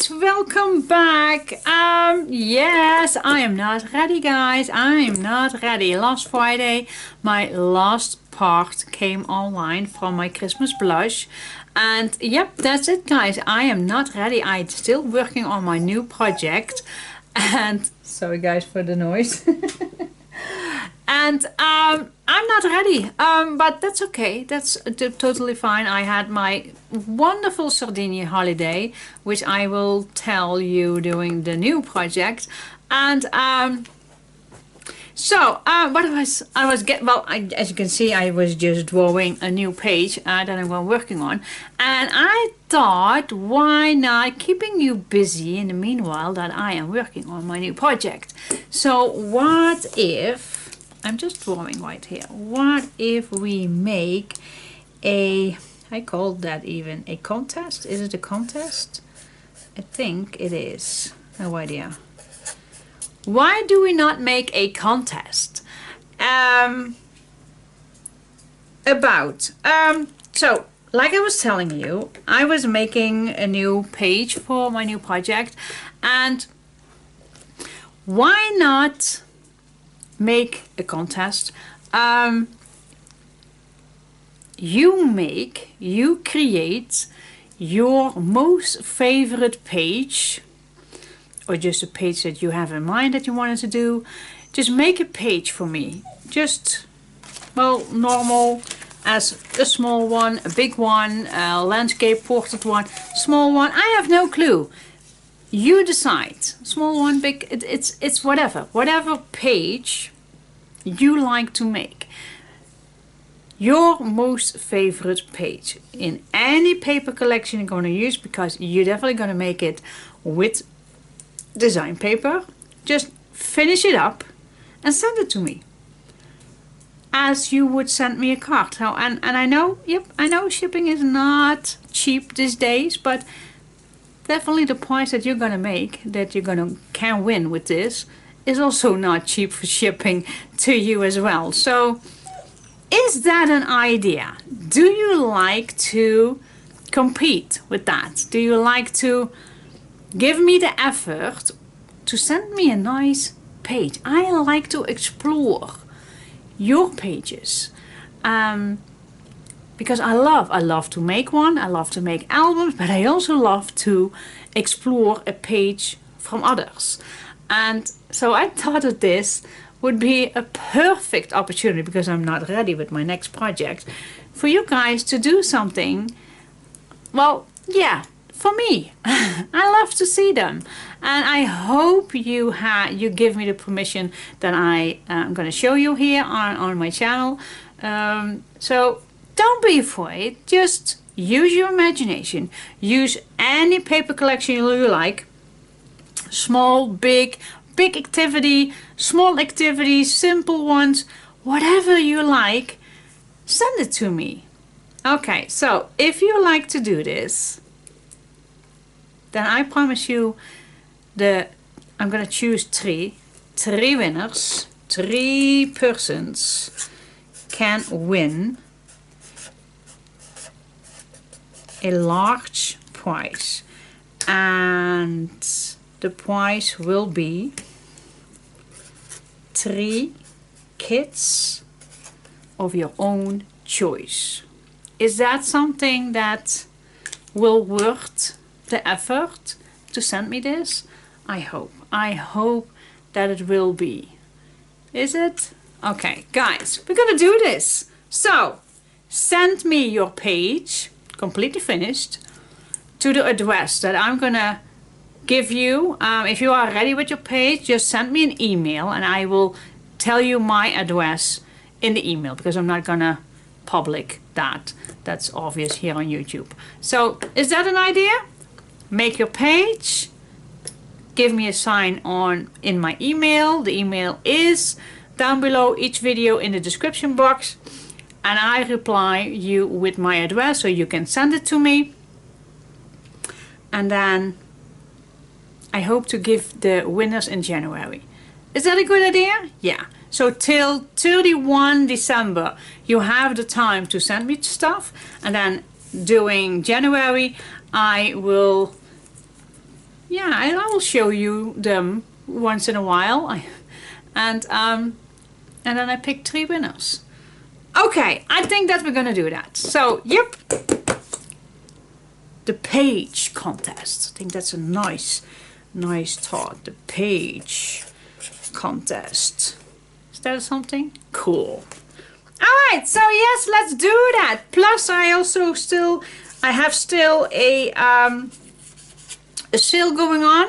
Welcome back. Yes, I am not ready, guys. I am not ready. Last Friday my last part came online from my Christmas blush, and yep, that's it, guys. I am not ready. I'm still working on my new project, and sorry guys for the noise. And I'm not ready, but that's okay. That's totally fine. I had my wonderful Sardinia holiday, which I will tell you during the new project. And as you can see, I was just drawing a new page that I'm working on, and I thought, why not keeping you busy in the meanwhile that I am working on my new project? So what if, I'm just drawing right here, what if we make a, I call that even a contest? Is it a contest? I think it is. No idea. Why do we not make a contest so like I was telling you, I was making a new page for my new project, and why not make a contest? You create your most favorite page, or just a page that you have in mind that you wanted to do. Just make a page for me. Just, well, normal, as a small one, a big one, a landscape portrait one, small one. I have no clue. You decide. Small one, big, it's whatever. Whatever page you like to make. Your most favorite page in any paper collection you're going to use, because you're definitely going to make it with design paper. Just finish it up and send it to me as you would send me a card. So, and I know, yep, I know shipping is not cheap these days, but definitely the price that you're gonna make, that you're gonna can win with this, is also not cheap for shipping to you as well. So is that an idea? Do you like to compete with that? Do you like to give me the effort to send me a nice page? I like to explore your pages, because I love to make one. I love to make albums, but I also love to explore a page from others. And so I thought that this would be a perfect opportunity, because I'm not ready with my next project, for you guys to do something, well, yeah, for me. I love to see them, and I hope you give me the permission that I'm going to show you here on my channel. So don't be afraid. Just use your imagination. Use any paper collection you like. Small, big activity, small activities, simple ones, whatever you like. Send it to me. Okay, so if you like to do this, then I promise you I'm gonna choose three winners. 3 persons can win a large prize, and the prize will be 3 kits of your own choice. Is that something that will worth the effort to send me this? I hope that it will be. Is it? Okay, guys, we're gonna do this. So, send me your page, completely finished, to the address that I'm gonna give you. If you are ready with your page, just send me an email and I will tell you my address in the email, because I'm not gonna public that. That's obvious here on YouTube. So, is that an idea? Make your page, give me a sign on in my email. The email is down below each video in the description box, and I reply you with my address so you can send it to me. And then I hope to give the winners in January. Is that a good idea? Yeah. So till 31 December you have the time to send me stuff, and then during January I will show you them once in a while. And then I pick 3 winners. Okay, I think that we're gonna do that. So, yep. The page contest. I think that's a nice thought. The page contest. Is that something? Cool. Alright, so yes, let's do that. Plus I have still a sale going on.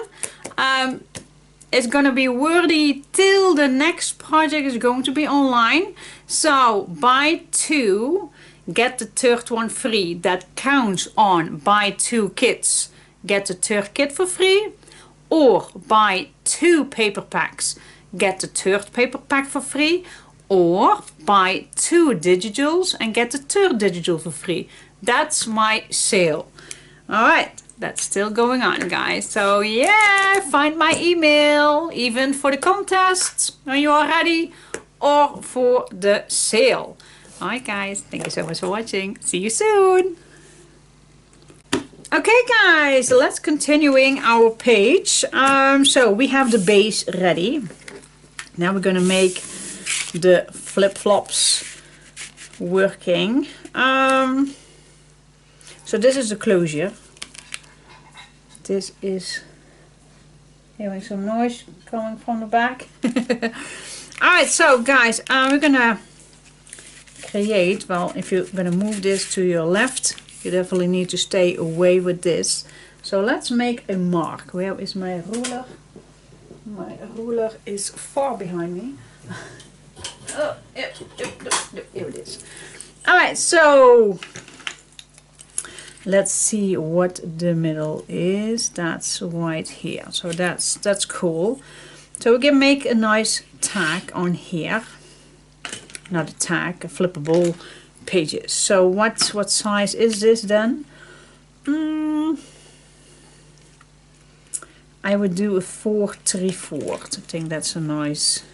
It's gonna be worthy till the next project is going to be online. So buy 2, get the 3rd one free. That counts on buy 2 kits, get the 3rd kit for free. Or buy 2 paper packs, get the 3rd paper pack for free. Or buy 2 digitals and get the 3rd digital for free. That's my sale. Alright, that's still going on, guys. So yeah, find my email, even for the contests when you are ready, or for the sale. Alright guys, thank you so much for watching. See you soon. Okay guys, let's continuing our page. So we have the base ready. Now we're gonna make the flip-flops working. So this is the closure. This is hearing some noise coming from the back. Alright, so guys, we're gonna create, well, if you're gonna move this to your left, you definitely need to stay away with this. So let's make a mark. Where is my ruler? My ruler is far behind me. Oh, here it is. Alright, so let's see what the middle is. That's right here. So that's cool. So we can make a nice tag on here. Not a tag, a flippable pages. So what size is this then? I would do a 4/3/4. I think that's a nice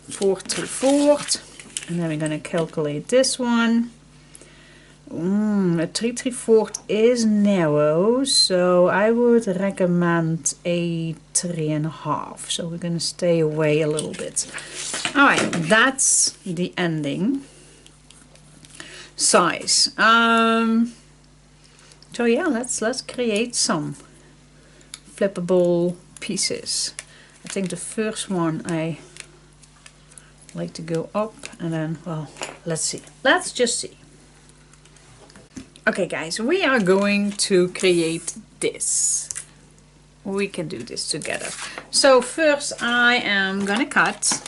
4/3/4. And then we're going to calculate this one. A 3/3/4 is narrow, so I would recommend a 3.5. So we're going to stay away a little bit. Alright, that's the ending size. So yeah, let's create some flippable pieces. I think the first one I like to go up, and then, well, let's see. Let's just see. Okay guys, we are going to create this. We can do this together. So first I am gonna cut.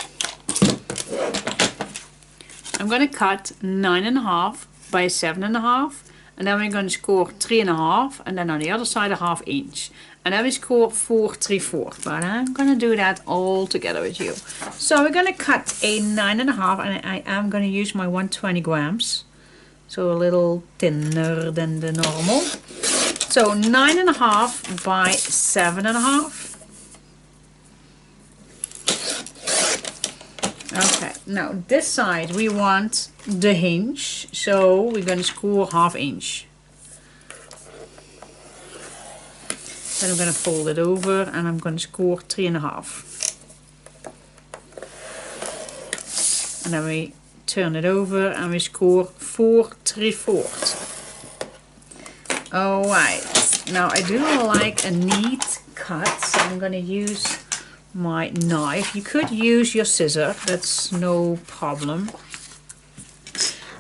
I'm gonna cut 9.5 by 7.5, and then we're gonna score 3.5, and then on the other side a 1/2 inch. And then we score 4/3/4, but I'm gonna do that all together with you. So we're gonna cut a 9.5, and I am gonna use my 120 grams. So a little thinner than the normal. So 9.5 by 7.5. Okay, now this side we want the hinge, so we're going to score 1/2 inch. Then I'm going to fold it over and I'm going to score 3.5. And then we turn it over and we score 4 3/4. Alright, now I do like a neat cut, so I'm going to use my knife. You could use your scissor, that's no problem.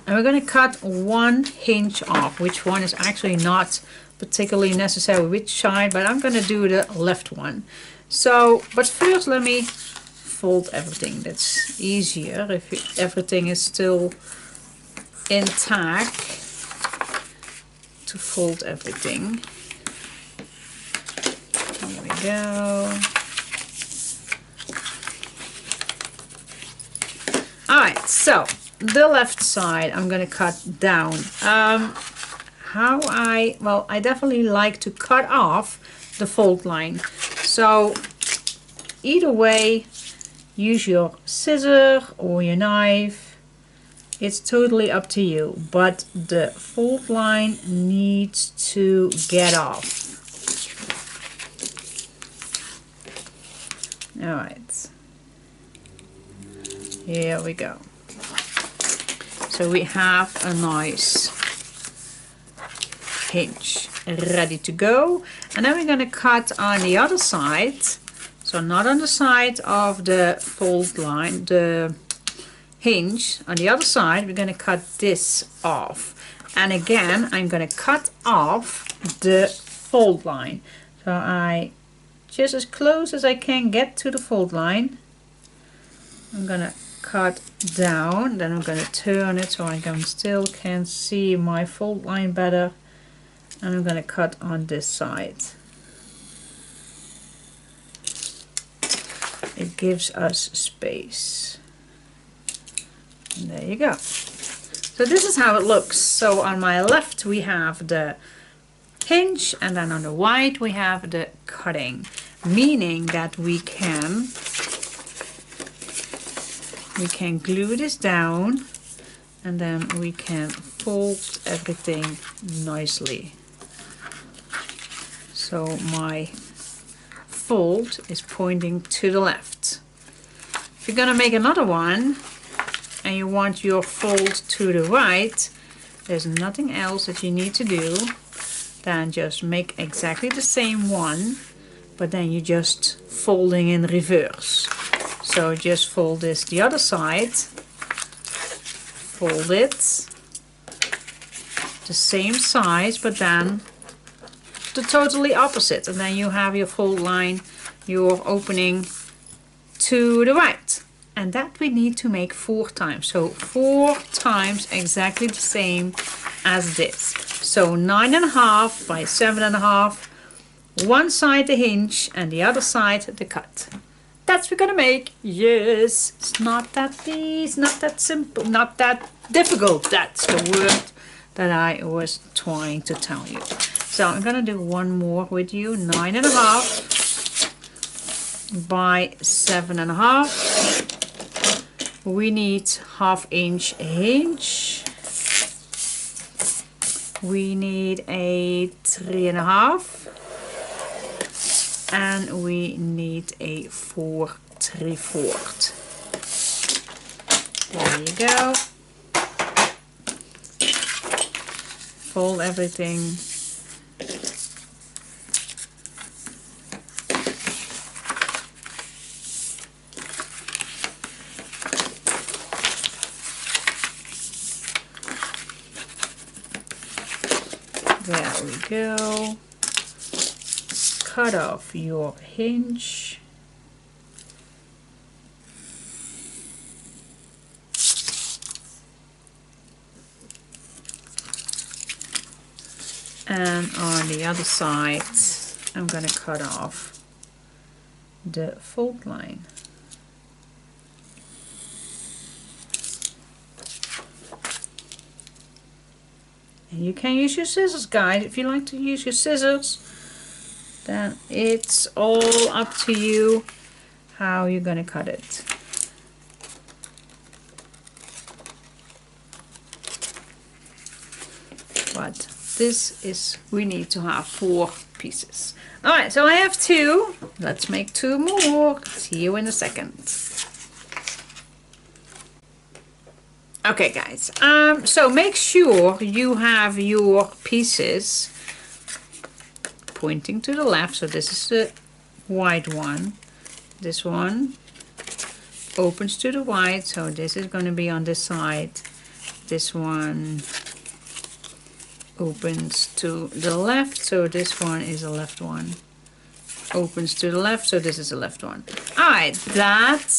And we're going to cut 1 hinge off, which one is actually not particularly necessary which side, but I'm going to do the left one. So, but first let me fold everything. That's easier if everything is still intact to fold everything. Here we go. Alright, so the left side I'm going to cut down. I definitely like to cut off the fold line. So either way, use your scissor or your knife. It's totally up to you, but the fold line needs to get off. Alright, here we go. So we have a nice hinge ready to go, and then we're going to cut on the other side, so not on the side of the fold line, the hinge. On the other side we're going to cut this off, and again I'm going to cut off the fold line, so I just as close as I can get to the fold line. I'm going to cut down, then I'm going to turn it so I still can see my fold line better. And I'm going to cut on this side. It gives us space. And there you go. So this is how it looks. So on my left we have the hinge, and then on the right we have the cutting. Meaning that we can glue this down, and then we can fold everything nicely. So my fold is pointing to the left. If you're gonna make another one and you want your fold to the right, there's nothing else that you need to do than just make exactly the same one, but then you just folding in reverse. So just fold this the other side, fold it the same size, but then the totally opposite, and then you have your fold line, your opening to the right. And that we need to make 4 times. So 4 times exactly the same as this. So 9.5 by 7.5, one side the hinge and the other side the cut. That's what we're gonna make. Yes, it's not that easy, not that simple, not that difficult. That's the word that I was trying to tell you. So I'm gonna do one more with you. 9.5 by 7.5. We need 1/2 inch hinge. We need a 3.5. And we need a 4 3/4. There you go. Fold everything. There we go. Cut off your hinge. And on the other side, I'm going to cut off the fold line. And you can use your scissors, guys. If you like to use your scissors, then it's all up to you how you're going to cut it. But this is, we need to have 4 pieces. Alright, so I have 2. Let's make 2 more. See you in a second. Okay guys, so make sure you have your pieces pointing to the left. So this is the white one. This one opens to the white, so this is going to be on this side. This one opens to the left, so this one is the left one. Opens to the left, so this is the left one. Alright, that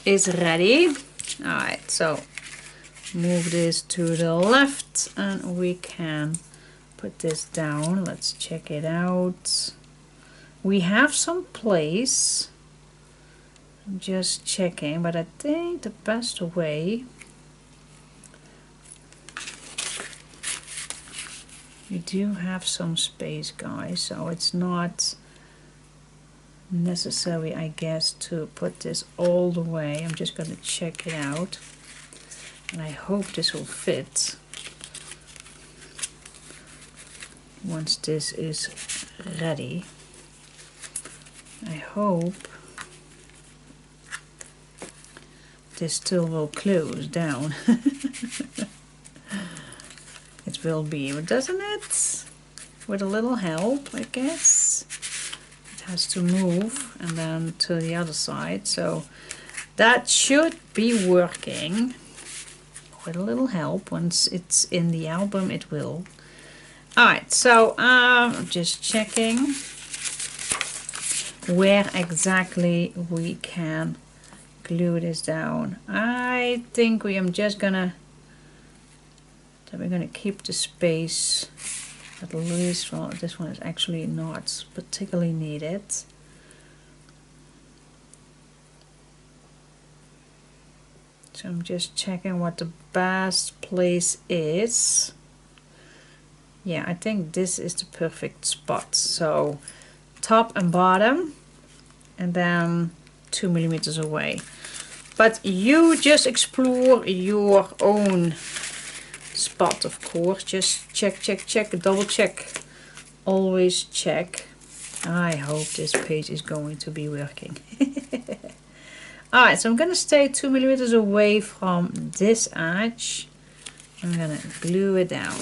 is ready. Alright, so move this to the left and we can put this down. Let's check it out. We have some place. I'm just checking, but I think the best way, you do have some space guys, so it's not necessary I guess to put this all the way. I'm just going to check it out and I hope this will fit once this is ready. I hope this still will close down. It will be, doesn't it? With a little help, I guess. It has to move and then to the other side. So that should be working. With a little help, once it's in the album, it will. Alright, so I'm just checking where exactly we can glue this down. I think we're gonna keep the space at least. Well, this one is actually not particularly needed. So I'm just checking what the best place is. Yeah, I think this is the perfect spot. So top and bottom, and then 2 millimeters away. But you just explore your own spot, of course. Just check, double check. Always check. I hope this page is going to be working. Alright, so I'm going to stay 2 millimeters away from this edge. I'm going to glue it down.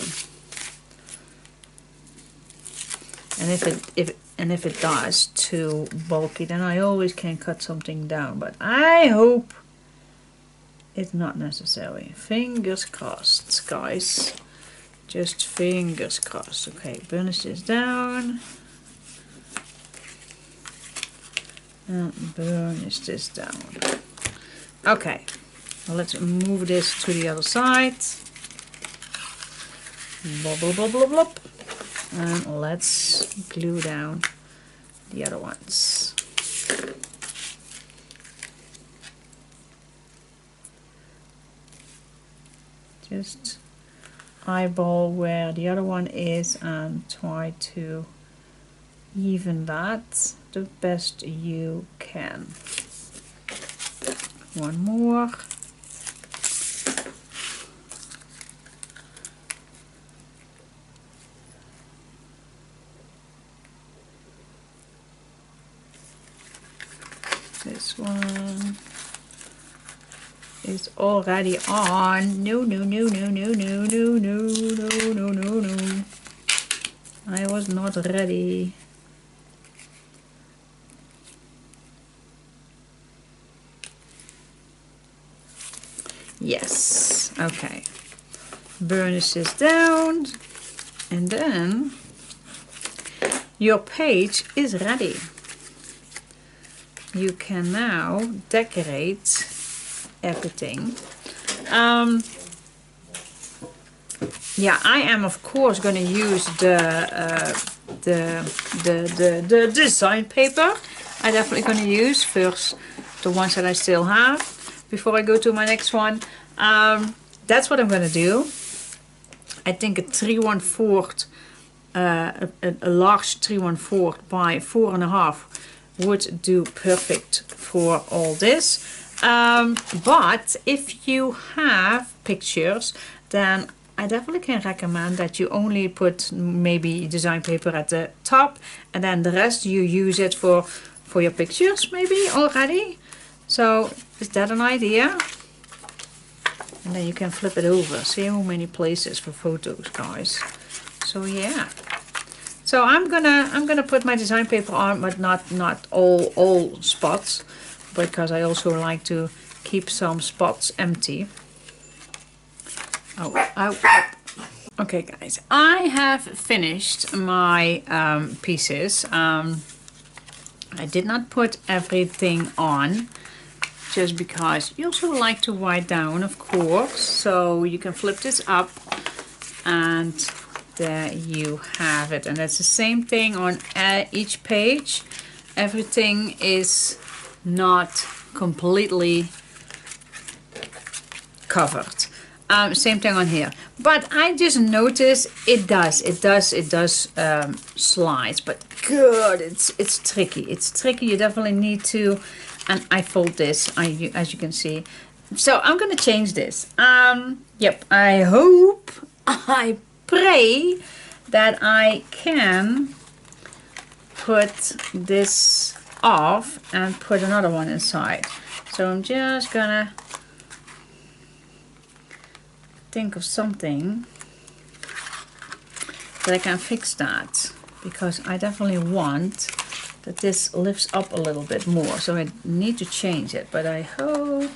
And if it does too bulky, then I always can cut something down. But I hope it's not necessary. Fingers crossed, guys. Just fingers crossed. Okay, burnish this down. And burnish this down. Okay, well, let's move this to the other side. Blop, blop, blop, blop, blop. And let's glue down the other ones. Just eyeball where the other one is and try to even that the best you can. One more. This one is already on. No. I was not ready. Yes, okay. Burnish this down, and then your page is ready. You can now decorate everything. Yeah, I am of course going to use the design paper. I'm definitely going to use first the ones that I still have before I go to my next one. That's what I'm going to do. I think a 3/1/4, a large 3/1/4 by 4.5 would do perfect for all this. But if you have pictures, then I definitely can recommend that you only put maybe design paper at the top, and then the rest you use it for your pictures maybe already. So is that an idea? And then you can flip it over. See how many places for photos, guys. So yeah. So I'm gonna put my design paper on, but not all spots, because I also like to keep some spots empty. Oh. Okay, guys, I have finished my pieces. I did not put everything on, just because you also like to write down, of course. So you can flip this up, and there you have it. And it's the same thing on each page. Everything is not completely covered. Same thing on here, but I just noticed it does slides, but good, it's tricky. You definitely need to, and I fold this, as you can see. So I'm gonna change this. Yep, I pray that I can put this off and put another one inside. So I'm just gonna think of something that I can fix that, because I definitely want that this lifts up a little bit more. So I need to change it, but I hope,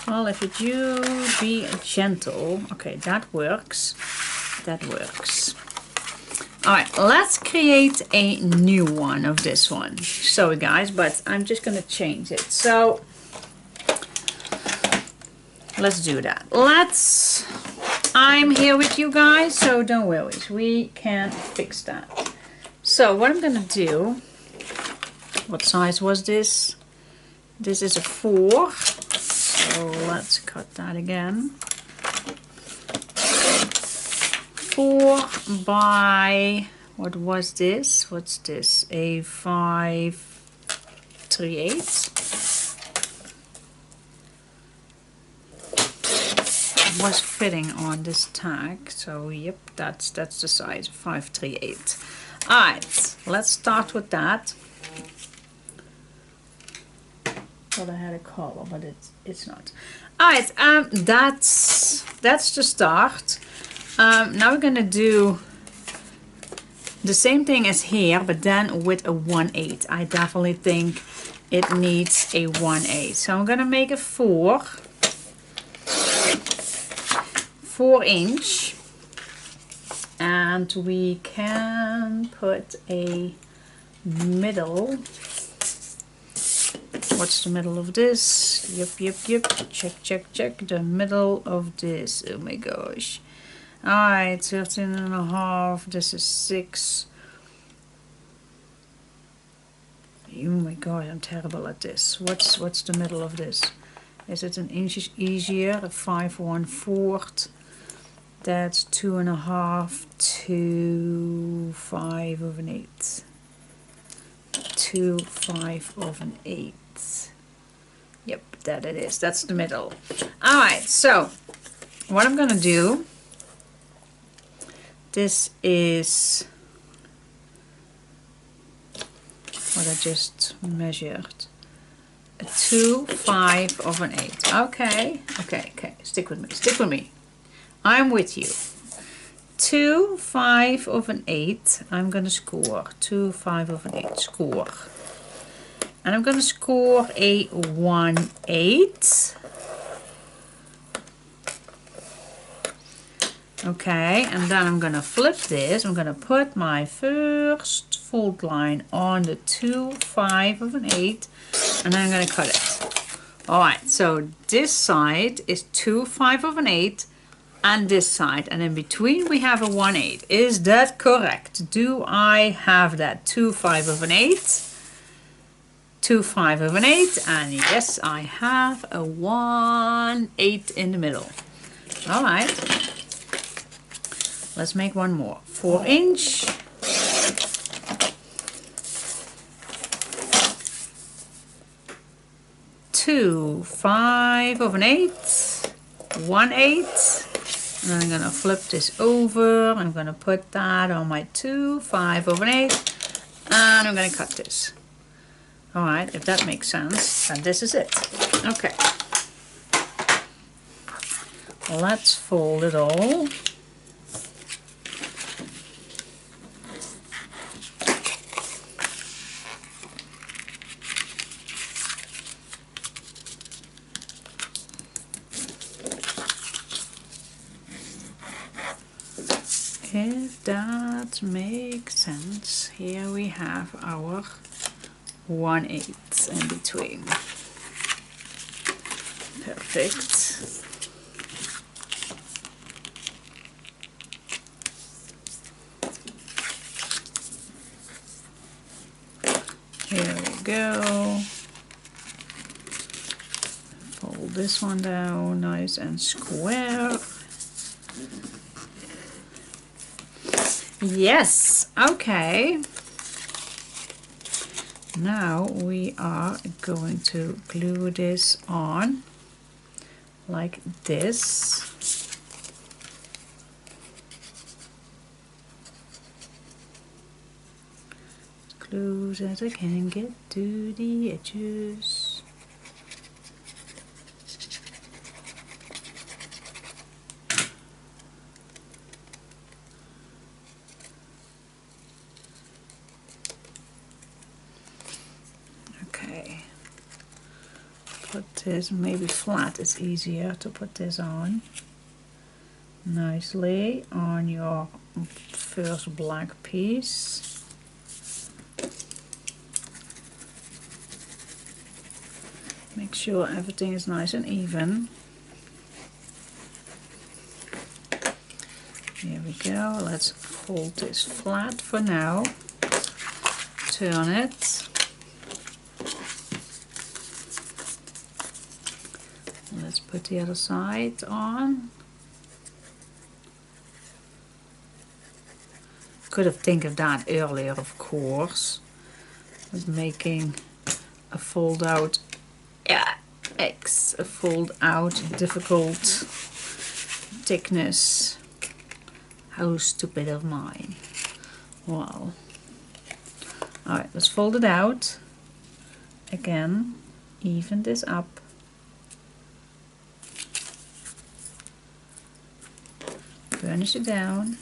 well, if you be gentle. Okay, that works. That works. All right, let's create a new one of this one. Sorry guys, but I'm just gonna change it. So let's do that. I'm here with you guys, so don't worry, we can fix that. So what I'm gonna do, what size was this? This is a 4, so let's cut that again. 4 by, what was this? What's this? A 5/3/8. Was fitting on this tag, so yep, that's the size, 5/3/8. All right, let's start with that. Thought I had a color, but it's not. All right, that's the start. Now we're gonna do the same thing as here, but then with a 1/8. I definitely think it needs a 1/8. So I'm gonna make a 4-inch, and we can put a middle. What's the middle of this? Yep. Check. The middle of this. Oh my gosh. Alright, 13.5. This is 6. Oh my god, I'm terrible at this. What's the middle of this? Is it an inch easier? A 5/1/4. That's 2.5 to 5/8. 2 5/8. Yep, that it is. That's the middle. Alright, so what I'm gonna do, this is what I just measured. A 2 5/8. Okay. Stick with me. I'm with you. 2 5/8. I'm gonna score 2 5/8. Score. And I'm gonna score a 1/8. Okay, and then I'm gonna flip this. I'm gonna put my first fold line on the 2 5/8, and then I'm gonna cut it. All right, so this side is 2 5/8, and this side, and in between we have a 1/8. Is that correct? Do I have that? 2 5/8, 2 5/8, and yes, I have a 1/8 in the middle. All right. Let's make one more. 4-inch. Two 5/8, 1/8. And I'm gonna flip this over. I'm gonna put that on my 2 5/8, and I'm gonna cut this. All right, if that makes sense, and this is it. Okay. let's fold it all. If that makes sense, here we have our 1/8 in between. Perfect. Here we go. Fold this one down nice and square. Yes, okay. Now we are going to glue this on like this. As close as I can get to the edges. Put this maybe flat, it's easier to put this on nicely on your first black piece. Make sure everything is nice and even. Here we go, let's fold this flat for now, turn it. Let's put the other side on. Could have think of that earlier, of course, with making a fold out, a fold out difficult thickness. How stupid of mine. Well, all right, let's fold it out again. Even this up. Burnish it down.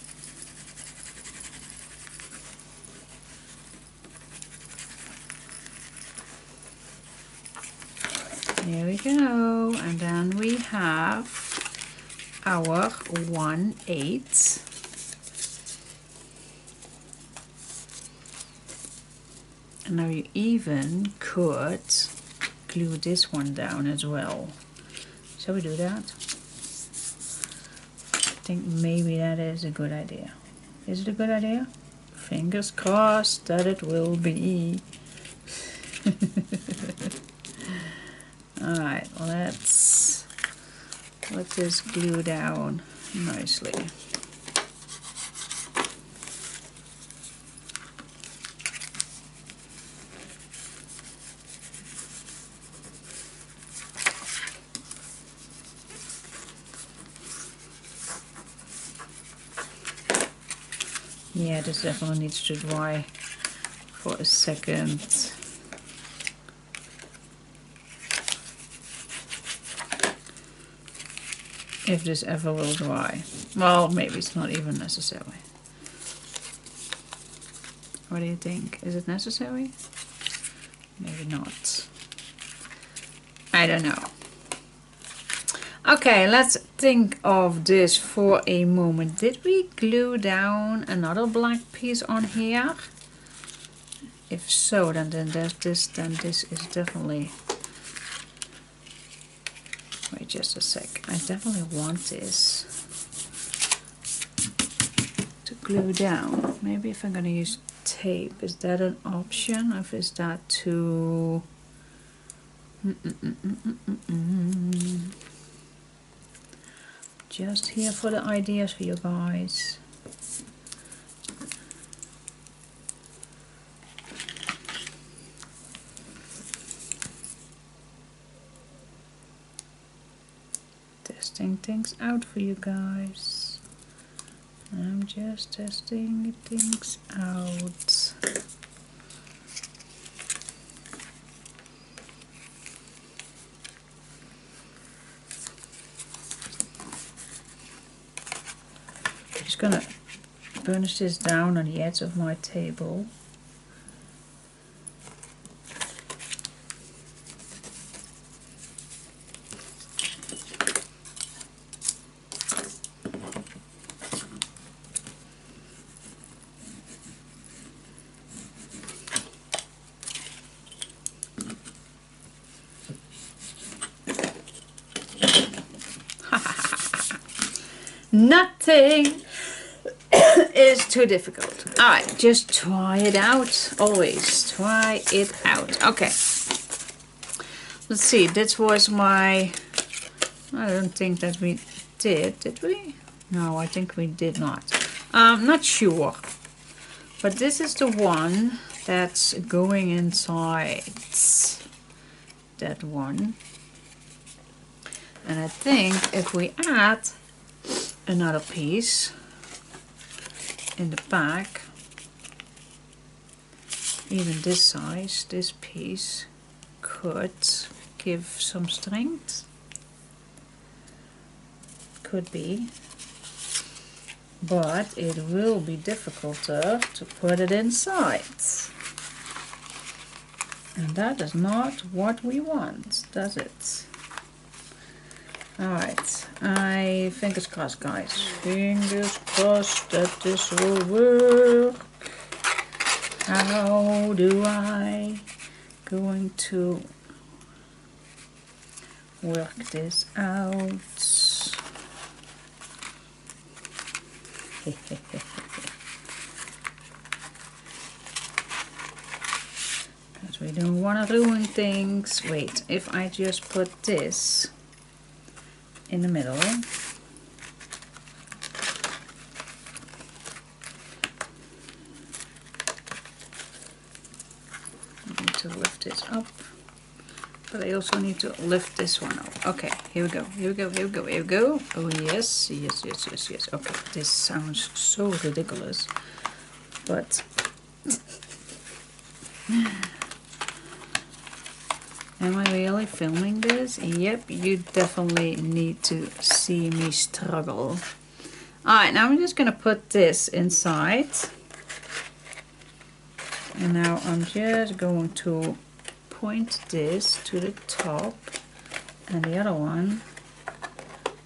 There we go, and then we have our 1/8. And now you even could glue this one down as well. Shall we do that? I think maybe that is a good idea. Is it a good idea? Fingers crossed that it will be. Alright, let's let this glue down nicely. Yeah, this definitely needs to dry for a second. If this ever will dry. Well, maybe it's not even necessary. What do you think? Is it necessary? Maybe not. I don't know. Okay, let's think of this for a moment. Did we glue down another black piece on here? If so, then this is definitely. Wait just a sec. I definitely want this to glue down. Maybe if I'm gonna use tape, is that an option? Or is that too? Just here for the ideas for you guys. Testing things out for you guys. I'm just testing things out. just gonna burnish this down on the edge of my table. Nothing is too difficult. Alright, just try it out. Always try it out. Okay. Let's see, this was my... I don't think that we did we? No, I think we did not. Not sure. But this is the one that's going inside that one. And I think if we add another piece in the back, even this size, this piece could give some strength. Could be, but it will be difficulter to put it inside, and that is not what we want, does it? Alright, fingers crossed, guys. Fingers crossed that this will work. How do I going to work this out? Because we don't want to ruin things. Wait, if I just put this in the middle, I need to lift this up, but I also need to lift this one up. Okay, here we go, here we go, here we go, here we go. Oh yes, yes, yes, yes, yes. Okay, this sounds so ridiculous, but am I really filming this? Yep, you definitely need to see me struggle. Alright, now I'm just going to put this inside. And now I'm just going to point this to the top and the other one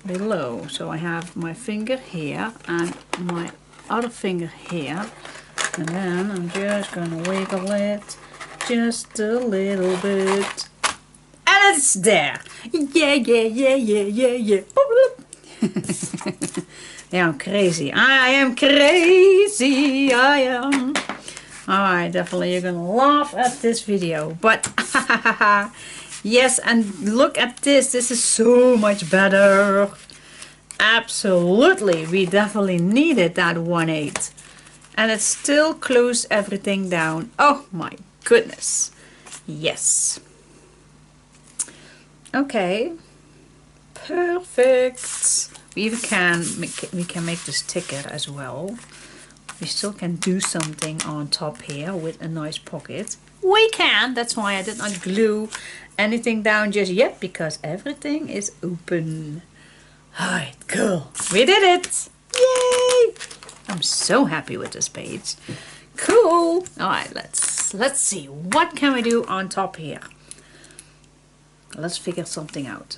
below. So I have my finger here and my other finger here. And then I'm just going to wiggle it just a little bit. It's there. Yeah, yeah, yeah, yeah, yeah, yeah. Yeah, I'm crazy. I am crazy. I am. Alright, definitely you're gonna laugh at this video. But yes, and look at this. This is so much better. Absolutely. We definitely needed that 1/8. And it still closed everything down. Oh my goodness. Yes. Okay, perfect. We even can make this thicker as well. We still can do something on top here with a nice pocket. We can. That's why I did not glue anything down just yet, because everything is open. Alright, cool. We did it! Yay! I'm so happy with this page. Cool. Alright, let's see. What can we do on top here? Let's figure something out.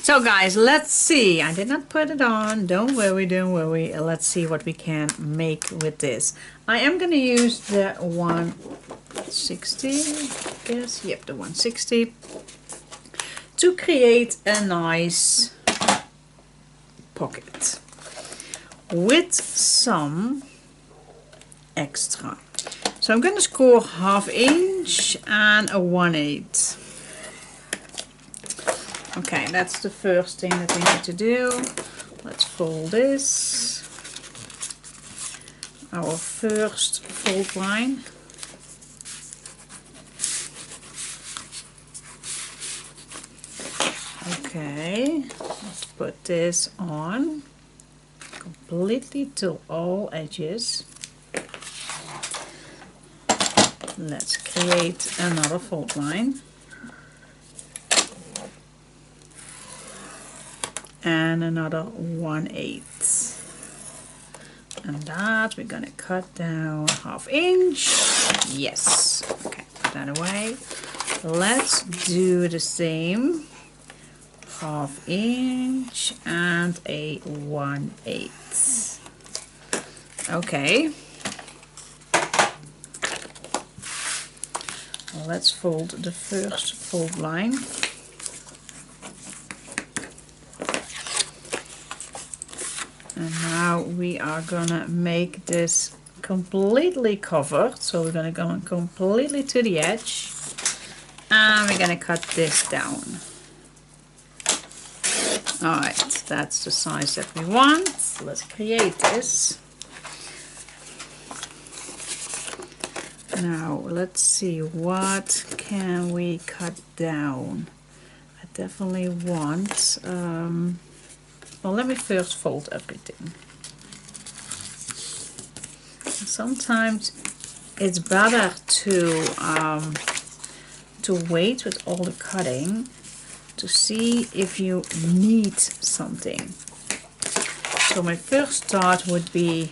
So guys, let's see. I did not put it on. Don't worry, don't worry. Let's see what we can make with this. I am going to use the 160. Yes, yep, the 160. To create a nice pocket. With some extra. So I'm going to score 1/2 inch and a 1/8. Okay, that's the first thing that we need to do. Let's fold this. Our first fold line. Okay, let's put this on completely to all edges. Let's create another fold line. And another 1/8. and that we're gonna cut down 1/2 inch. Yes, okay, put that away. Let's do the same, 1/2 inch and a 1/8. Okay. Let's fold the first fold line. And now we are gonna make this completely covered. So we're gonna go completely to the edge. And we're gonna cut this down. Alright, that's the size that we want. Let's create this. Now let's see, what can we cut down? I definitely want, well, let me first fold everything. Sometimes it's better to wait with all the cutting to see if you need something. So my first thought would be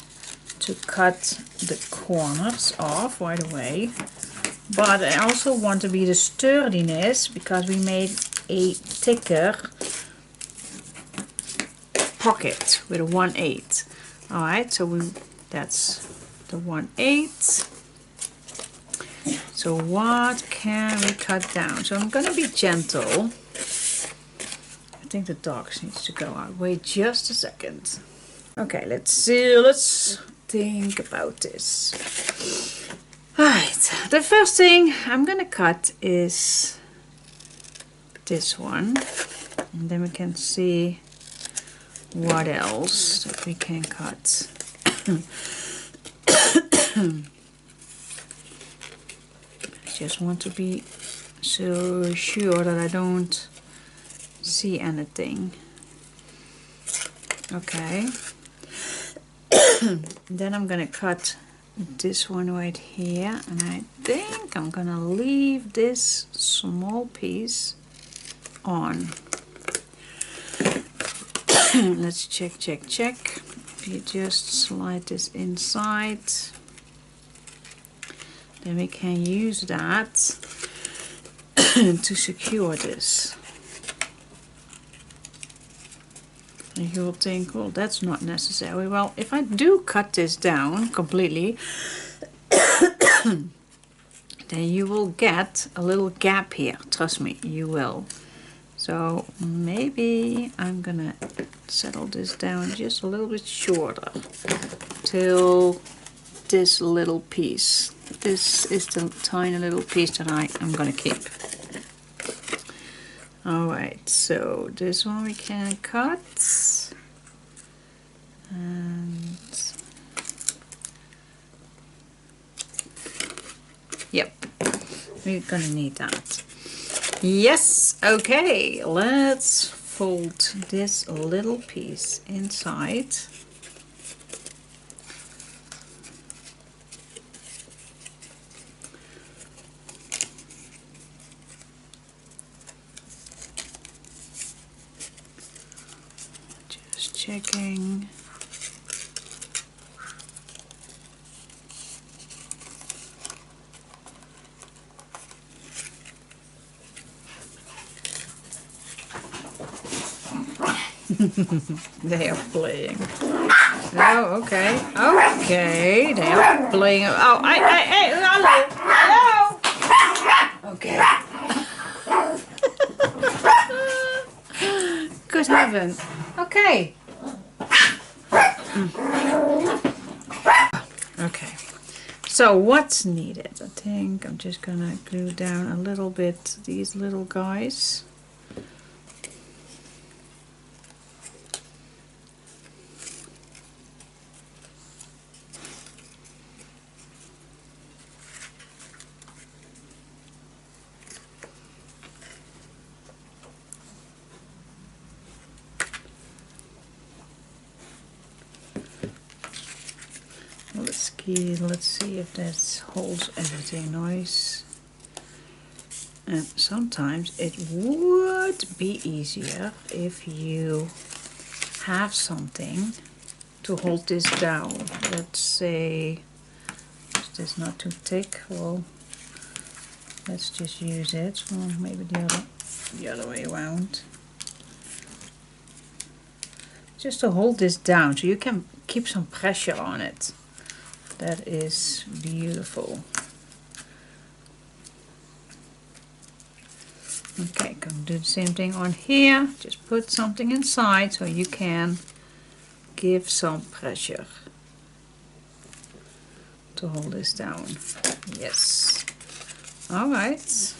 to cut the corners off right away, but I also want to be the sturdiness because we made a thicker pocket with a 1/8. All right, so that's the 1/8. So what can we cut down? So I'm gonna be gentle. I think the dogs needs to go out. Wait just a second. Okay, let's see. Let's think about this. Alright, the first thing I'm gonna cut is this one, and then we can see what else that we can cut. I just want to be so sure that I don't see anything. Okay. Then I'm gonna cut this one right here, and I think I'm gonna leave this small piece on. Let's check. If you just slide this inside, then we can use that to secure this. And you will think, well, that's not necessary. Well, if I do cut this down completely, then you will get a little gap here. Trust me, you will. So maybe I'm gonna settle this down just a little bit shorter till this little piece. This is the tiny little piece that I am gonna keep. Alright, so this one we can cut, and yep, we're gonna need that. Yes, okay, let's fold this little piece inside. Checking. They are playing. Oh, okay. Okay, they are playing. Oh, hey, hello. Okay. Good heaven. Okay. Okay, so what's needed? I think I'm just gonna glue down a little bit these little guys. Let's see if that holds everything nice. And sometimes it would be easier if you have something to hold this down. Let's say, is this not too thick? Well, let's just use it. Well, maybe the other way around. Just to hold this down so you can keep some pressure on it. That is beautiful. Okay, gonna do the same thing on here. Just put something inside so you can give some pressure to hold this down. Yes. All right.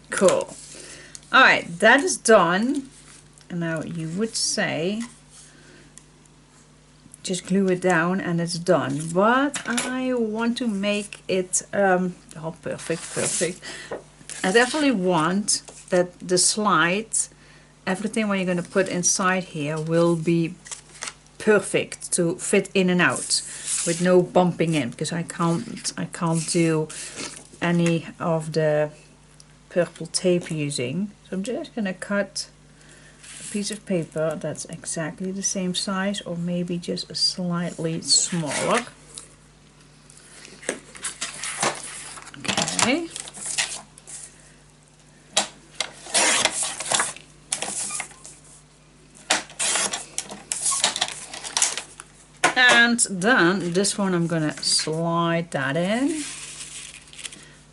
Cool. All right, that is done. And now you would say, just glue it down and it's done. But I want to make it, oh, perfect. I definitely want that the slide, everything what you're going to put inside here will be perfect to fit in and out with no bumping in, because I can't do any of the purple tape using. So I'm just going to cut a piece of paper that's exactly the same size, or maybe just a slightly smaller. Okay. And then this one I'm gonna slide that in,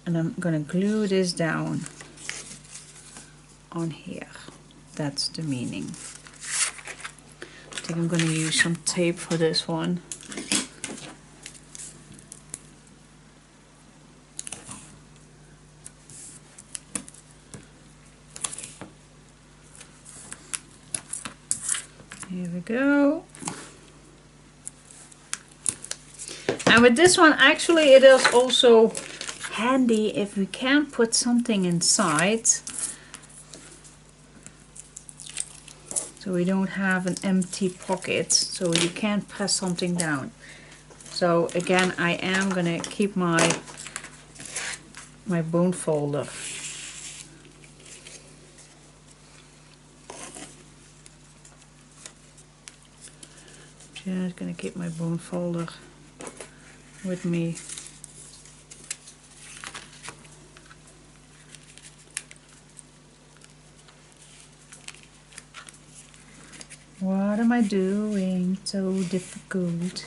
and I'm gonna glue this down on here. That's the meaning. I think I'm gonna use some tape for this one. Here we go. And with this one, actually, it is also handy if we can put something inside, so we don't have an empty pocket, so you can press something down. So again, I am gonna keep my bone folder. Just gonna keep my bone folder with me. What am I doing so difficult?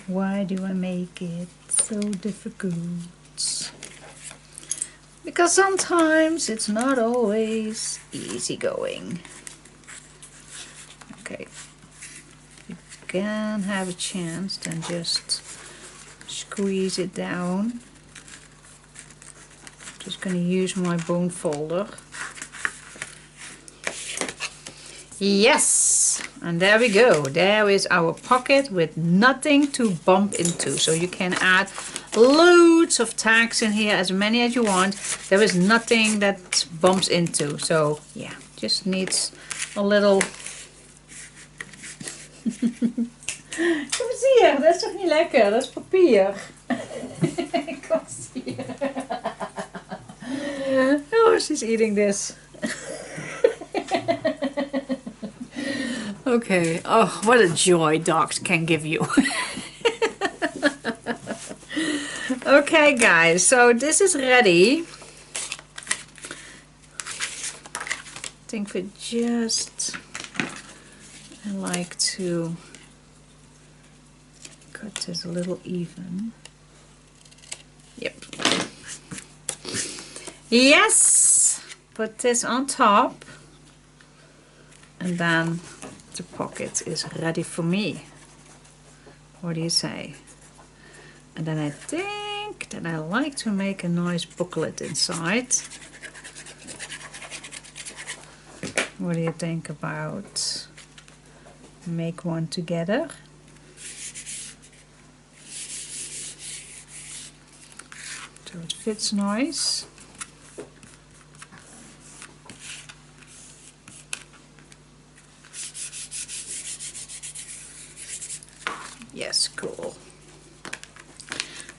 Why do I make it so difficult? Because sometimes it's not always easy going. Okay, if you can have a chance, then just squeeze it down. Just going to use my bone folder. Yes, and there we go. There is our pocket with nothing to bump into. So you can add loads of tags in here, as many as you want. There is nothing that bumps into. So yeah, just needs a little... Kom eens hier, dat is toch niet lekker? Dat is papier. Kom eens hier. Oh, she's eating this. Okay, oh, what a joy dogs can give you. Okay, guys, so this is ready. I think we just... I like to cut this a little even. Yep. Yes! Put this on top. And then the pocket is ready for me. What do you say? And then I think that I like to make a nice booklet inside. What do you think about make one together? So it fits nice. Yes, cool.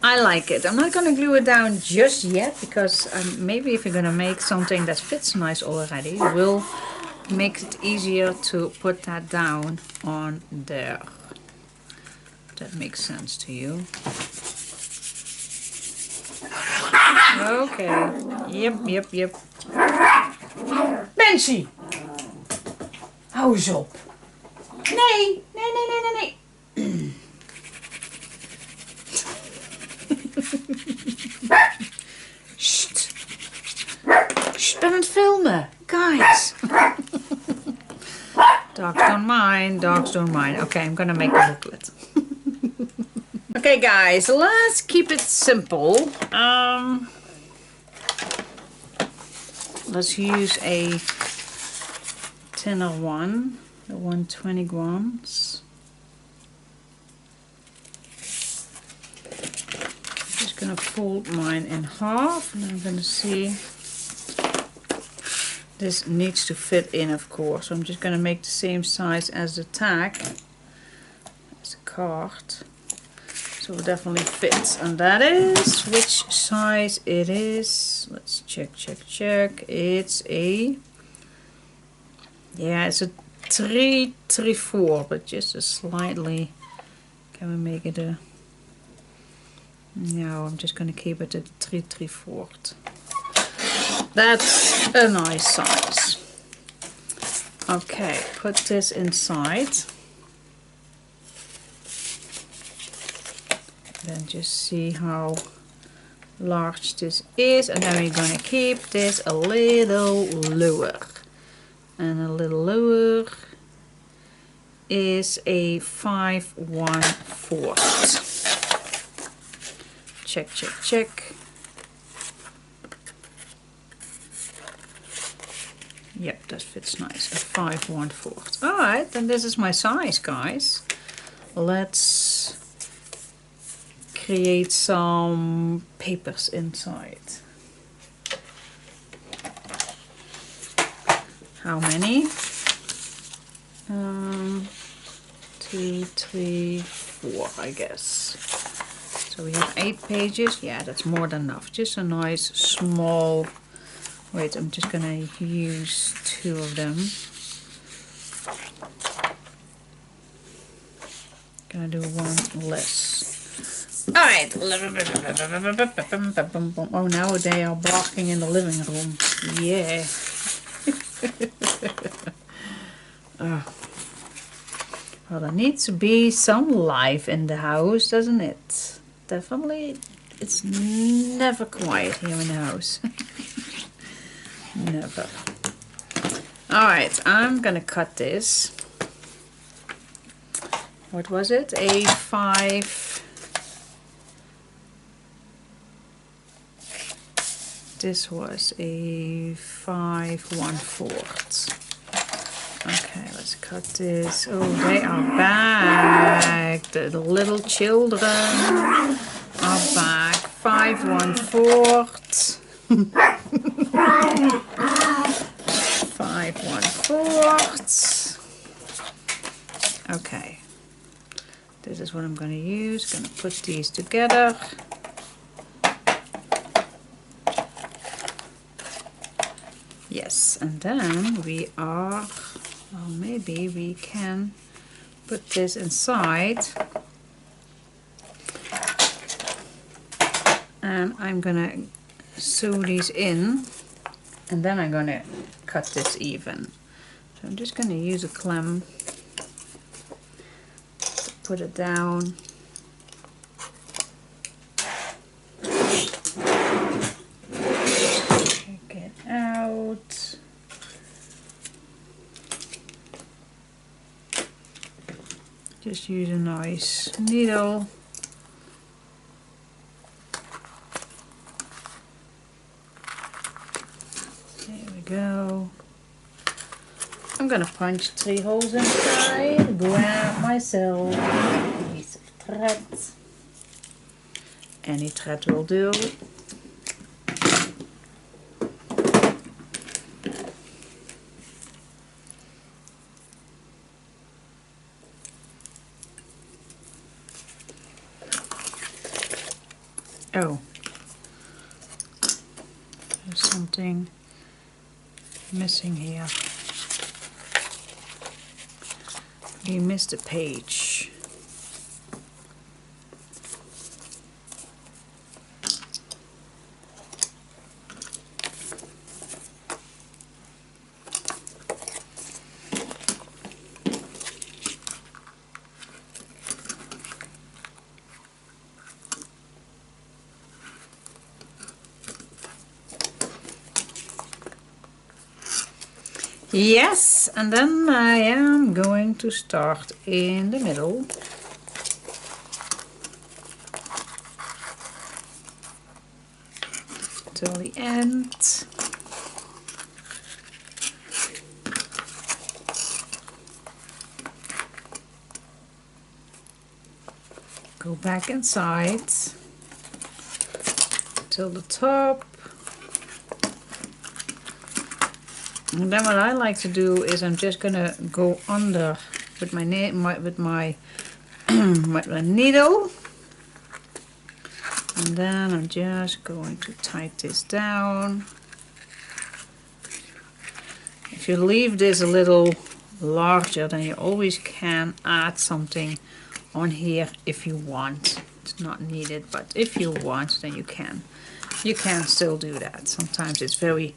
I like it. I'm not going to glue it down just yet because maybe if you're going to make something that fits nice already, it will make it easier to put that down on there. If that makes sense to you. Okay. Yep. Bensie! Hou eens op. Nee. Sst. Sst, ben aan het filmen. Guys. Dogs don't mind. Okay, I'm gonna make a booklet. Okay guys, let's keep it simple. Let's use a thinner one, the 120 grams. Just gonna fold mine in half, and I'm gonna see. This needs to fit in, of course. So I'm just gonna make the same size as the tag, as the card. So it definitely fits, and that is which size it is. Let's check. It's a, yeah, it's a 3/4, but just a slightly. Can we make it a? No, I'm just gonna keep it at 3/4. That's a nice size. Okay, put this inside. Then just see how large this is, and then we're going to keep this a little lower, and a little lower is a 5/1/4. Check. Yep, that fits nice. A 5/1/4. All right, then this is my size, guys. Let's create some papers inside. How many? 2, 3, 4, I guess. So we have 8 pages. Yeah, that's more than enough. Just a nice small. Wait, I'm just gonna use 2 of them. Gonna do 1 less. Alright. Oh, now they are barking in the living room. Yeah. Well, there needs to be some life in the house, doesn't it? Definitely. It's never quiet here in the house. Never. Alright, I'm gonna cut this. What was it? A 5. This was a 5/1/4. Okay, let's cut this. Oh, they are back. The little children are back. 5/1/4. 5/1/4. Okay. This is what I'm going to use. Going to put these together. Yes, and then we are, well, maybe we can put this inside. And I'm gonna sew these in, and then I'm gonna cut this even. So I'm just gonna use a clamp to put it down. Take it out. Just use a nice needle. Go. I'm gonna punch 3 holes inside, grab myself a piece of thread. Any thread will do. Oh, there's something missing here. We missed a page. Yes, and then I am going to start in the middle. Till the end. Go back inside till the top. And then what I like to do is I'm just gonna go under with my my needle, and then I'm just going to tighten this down. If you leave this a little larger, then you always can add something on here if you want. It's not needed, but if you want, then you can. You can still do that. Sometimes it's very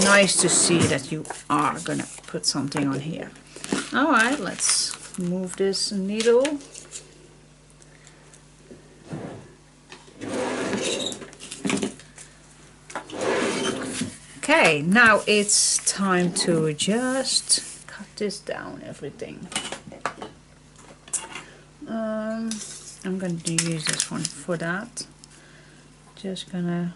nice to see that you are gonna put something on here. Alright, let's move this needle. Okay, now it's time to just cut this down, everything. I'm going to use this one for that. Just gonna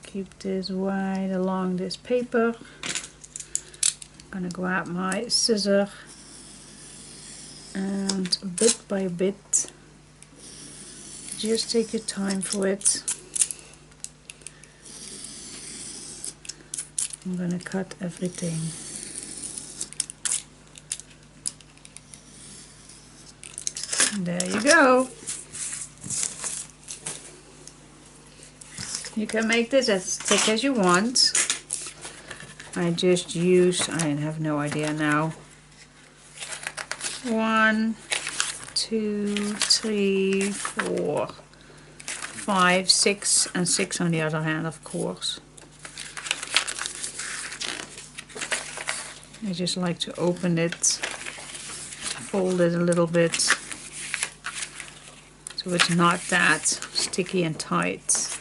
keep this wide along this paper. I'm gonna grab my scissor and bit by bit, just take your time for it. I'm gonna cut everything. And there you go. You can make this as thick as you want. I just use, I have no idea now. 1, 2, 3, 4, 5, 6, and 6 on the other hand, of course. I just like to open it, fold it a little bit, so it's not that sticky and tight.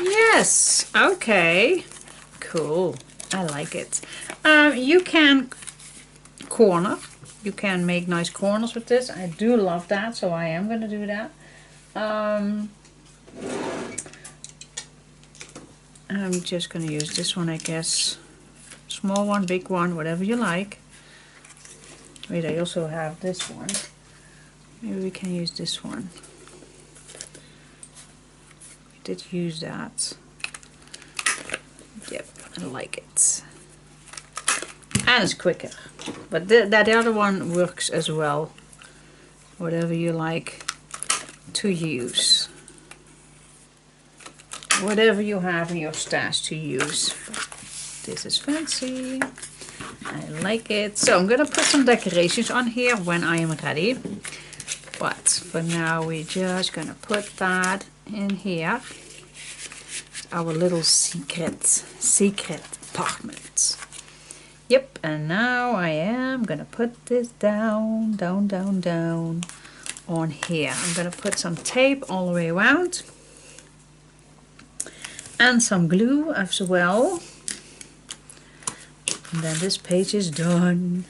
Yes, okay, cool, I like it. You can corner, you can make nice corners with this. I do love that, so I am going to do that. I'm just going to use this one, I guess. Small one, big one, whatever you like. Wait, I also have this one. Maybe we can use this one. We did use that. Yep, I like it. And it's quicker. But that other one works as well. Whatever you like to use. Whatever you have in your stash to use. This is fancy. I like it. So I'm gonna put some decorations on here when I am ready. But for now we're just gonna put that in here. Our little secret apartment. Yep, and now I am gonna put this down on here. I'm gonna put some tape all the way around. And some glue as well. And then this page is done.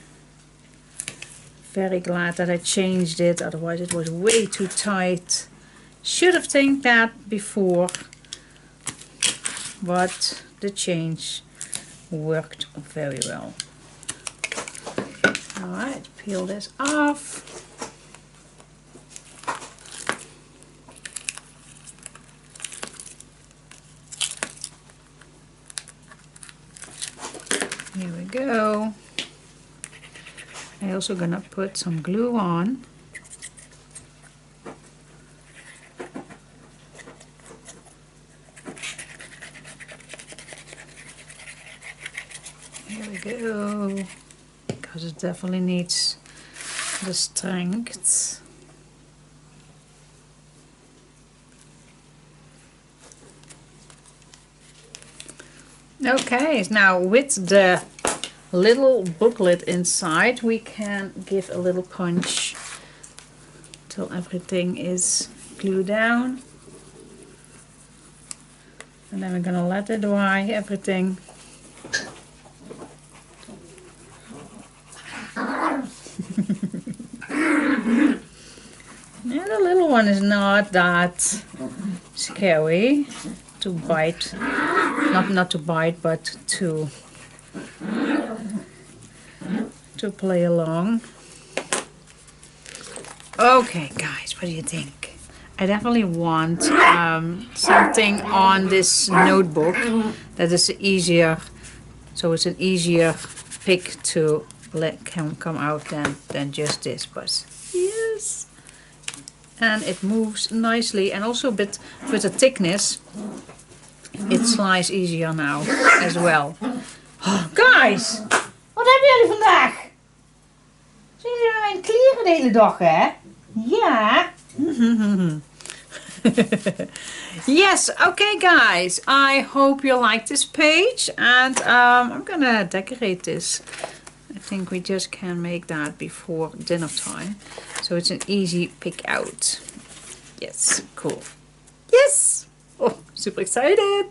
Very glad that I changed it, otherwise it was way too tight. Should have think that before, but the change worked very well. Alright, peel this off. Here we go. I I also gonna put some glue on. Here we go, because it definitely needs the strength. Okay, now with the little booklet inside, we can give a little punch till everything is glued down. And then we're gonna let it dry, everything. Yeah, the little one is not that scary to bite. Not to bite, but to play along. Okay, guys, what do you think? I definitely want something on this notebook that is easier, so it's an easier pick to let come out than just this. But yes, and it moves nicely, and also a bit with the thickness. It slides easier now as well. Oh, guys, wat hebben jullie vandaag? Zijn jullie aan het kleren de hele dag, hè? Ja. Yes, okay guys, I hope you like this page, and I'm gonna decorate this. I think we just can make that before dinner time, so it's an easy pick out. Yes, cool. Yes! Oh, super excited!